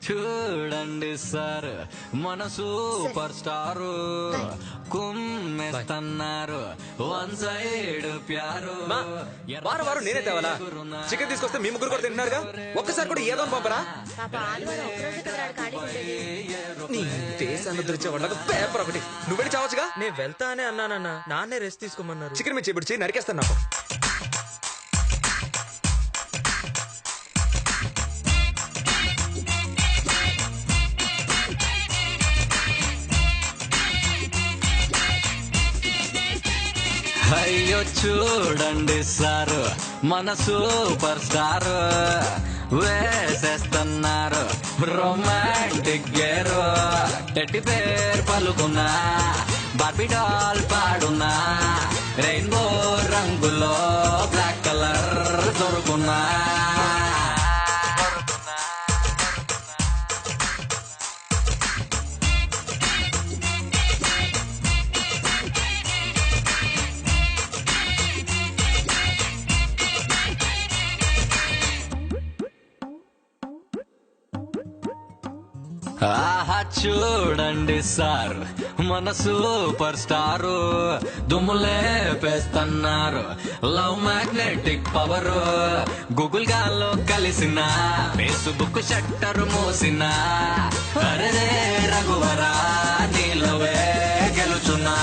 చూడండి సార్ మన super star కుమ్మేస్తున్నారు one side ప్యారు. వారం వారం నేనే తేవాలా? చికెన్ తీసుకొస్తే మీ ముగ్గురు కూడా తింటున్నారుగా, ఒక్కసారి కూడా ఏదో పంపరా? నీ దేశాన్ని తెరిచే వాళ్ళకి పేపర్ ఒకటి నువ్వు వెళ్ళి చావచ్చుగా. నేను వెళ్తా అనే అన్నానన్నా, నాన్నే రెస్ట్ తీసుకోమన్నారు. చికెన్ మీద చేపిడిచి నరికేస్తాను నాకు. అయ్యో చూడండి సారు మన సూపర్ స్టార్ వేసేస్తున్నారు రొమాంటిక్ గేరు. టెట్టి పేరు పలుకున్నా బార్బీ డాల్ పాడున్నా రెయిన్బో రంగులో బ్లాక్ కలర్ దొరుకున్నా. ఆహా చూడండి సార్ మన సూపర్ స్టారు దుమ్ములేపేస్తున్నారు లవ్ మ్యాగ్నెటిక్ పవర్. గూగుల్ గాల్లో కలిసిన ఫేస్బుక్ షట్టర్ మూసిన అరే రఘువరా నీలోవే గెలుచున్నా.